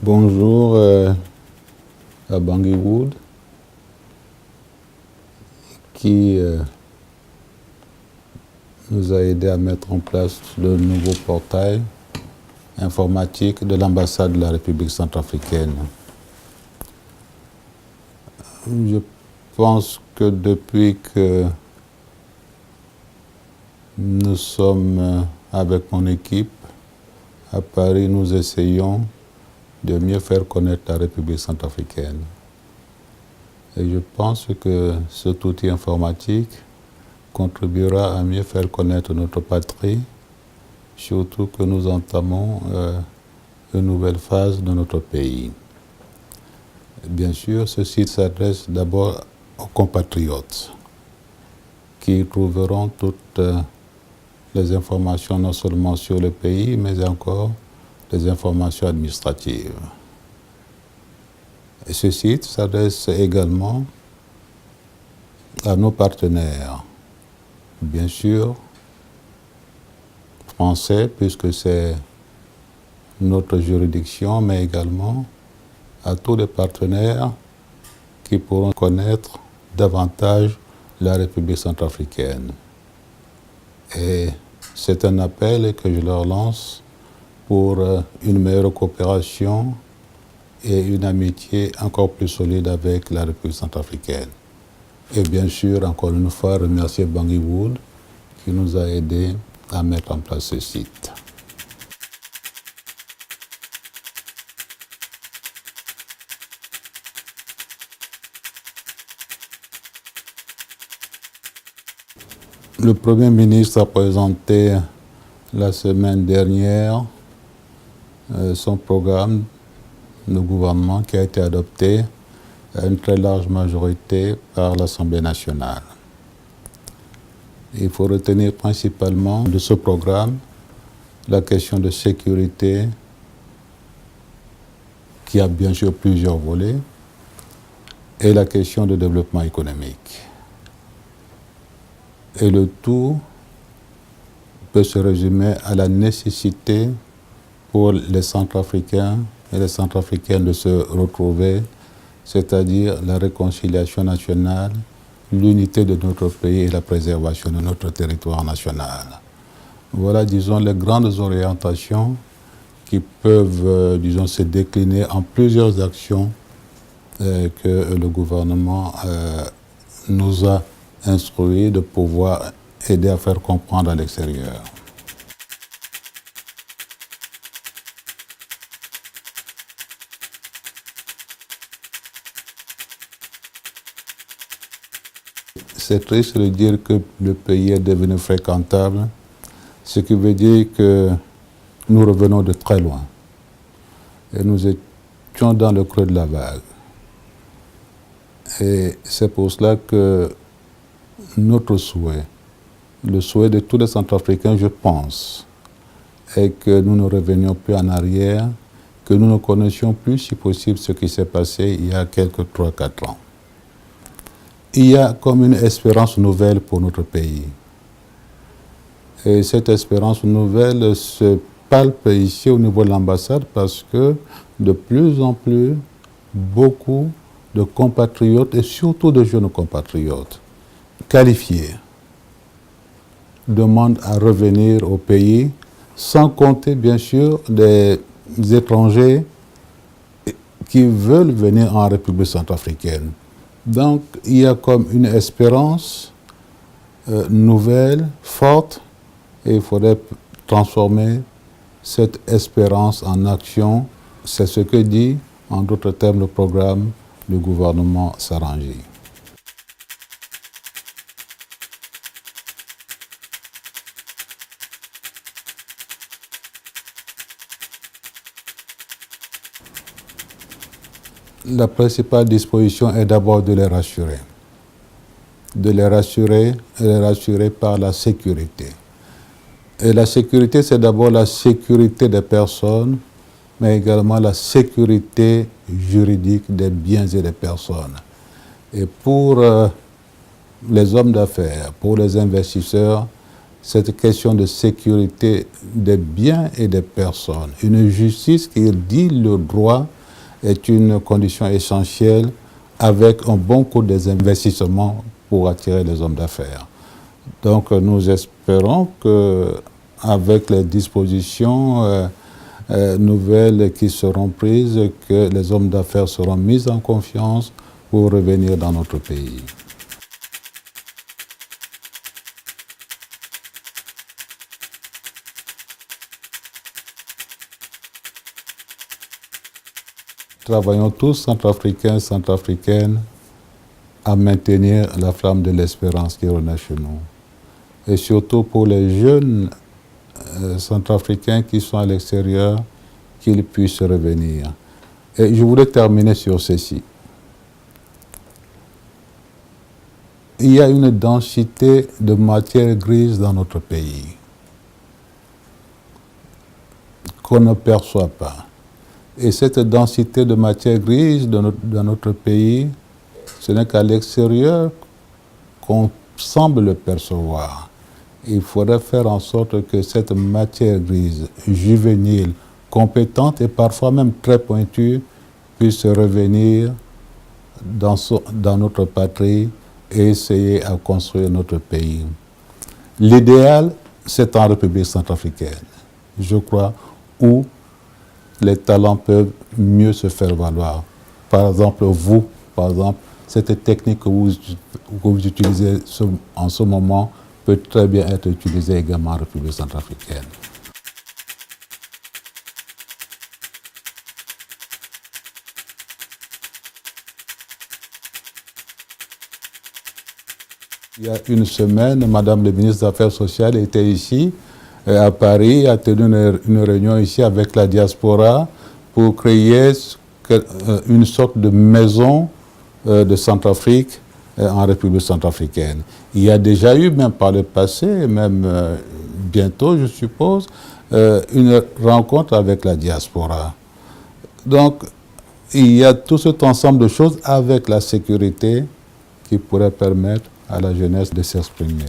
Bonjour à Bangui Wood qui nous a aidé à mettre en place le nouveau portail informatique de l'ambassade de la République centrafricaine. Je pense que depuis que nous sommes avec mon équipe à Paris, nous essayons de mieux faire connaître la République centrafricaine. Et je pense que cet outil informatique contribuera à mieux faire connaître notre patrie, surtout que nous entamons une nouvelle phase de notre pays. Bien sûr, ce site s'adresse d'abord aux compatriotes qui trouveront toutes les informations non seulement sur le pays, mais encore des informations administratives. Et ce site s'adresse également à nos partenaires, bien sûr, français, puisque c'est notre juridiction, mais également à tous les partenaires qui pourront connaître davantage la République centrafricaine. Et c'est un appel que je leur lance pour une meilleure coopération et une amitié encore plus solide avec la République centrafricaine. Et bien sûr, encore une fois, remercier Bangui Wood qui nous a aidés à mettre en place ce site. Le Premier ministre a présenté la semaine dernière son programme de gouvernement qui a été adopté à une très large majorité par l'Assemblée nationale. Il faut retenir principalement de ce programme la question de sécurité qui a bien sûr plusieurs volets et la question de développement économique. Et le tout peut se résumer à la nécessité pour les Centrafricains et les Centrafricaines de se retrouver, c'est-à-dire la réconciliation nationale, l'unité de notre pays et la préservation de notre territoire national. Voilà, disons, les grandes orientations qui peuvent, disons, se décliner en plusieurs actions que le gouvernement nous a instruit de pouvoir aider à faire comprendre à l'extérieur. C'est triste de dire que le pays est devenu fréquentable, ce qui veut dire que nous revenons de très loin. Et nous étions dans le creux de la vague. Et c'est pour cela que notre souhait, le souhait de tous les Centrafricains, je pense, est que nous ne revenions plus en arrière, que nous ne connaissions plus, si possible, ce qui s'est passé il y a quelques 3-4 ans. Il y a comme une espérance nouvelle pour notre pays. Et cette espérance nouvelle se palpe ici au niveau de l'ambassade parce que de plus en plus, beaucoup de compatriotes et surtout de jeunes compatriotes qualifiés demandent à revenir au pays, sans compter bien sûr des étrangers qui veulent venir en République centrafricaine. Donc il y a comme une espérance nouvelle, forte, et il faudrait transformer cette espérance en action. C'est ce que dit, en d'autres termes, le programme du gouvernement Sarangé. La principale disposition est d'abord de les rassurer. De les rassurer et les rassurer par la sécurité. Et la sécurité, c'est d'abord la sécurité des personnes, mais également la sécurité juridique des biens et des personnes. Et pour les hommes d'affaires, pour les investisseurs, cette question de sécurité des biens et des personnes. Une justice qui dit le droit est une condition essentielle avec un bon coût des investissements pour attirer les hommes d'affaires. Donc nous espérons qu'avec les dispositions nouvelles qui seront prises, que les hommes d'affaires seront mis en confiance pour revenir dans notre pays. Travaillons tous, centrafricains, centrafricaines, à maintenir la flamme de l'espérance qui renaît chez nous. Et surtout pour les jeunes centrafricains qui sont à l'extérieur, qu'ils puissent revenir. Et je voulais terminer sur ceci. Il y a une densité de matière grise dans notre pays qu'on ne perçoit pas. Et cette densité de matière grise dans notre pays, ce n'est qu'à l'extérieur qu'on semble le percevoir. Il faudrait faire en sorte que cette matière grise, juvénile, compétente et parfois même très pointue, puisse revenir dans notre patrie et essayer à construire notre pays. L'idéal, c'est en République centrafricaine, je crois, où les talents peuvent mieux se faire valoir. Par exemple, cette technique que vous utilisez en ce moment peut très bien être utilisée également en République centrafricaine. Il y a une semaine, Madame le ministre des Affaires sociales était ici, à Paris, a tenu une réunion ici avec la diaspora pour créer une sorte de maison de Centrafrique en République centrafricaine. Il y a déjà eu, même par le passé, même bientôt, je suppose, une rencontre avec la diaspora. Donc, il y a tout cet ensemble de choses avec la sécurité qui pourrait permettre à la jeunesse de s'exprimer.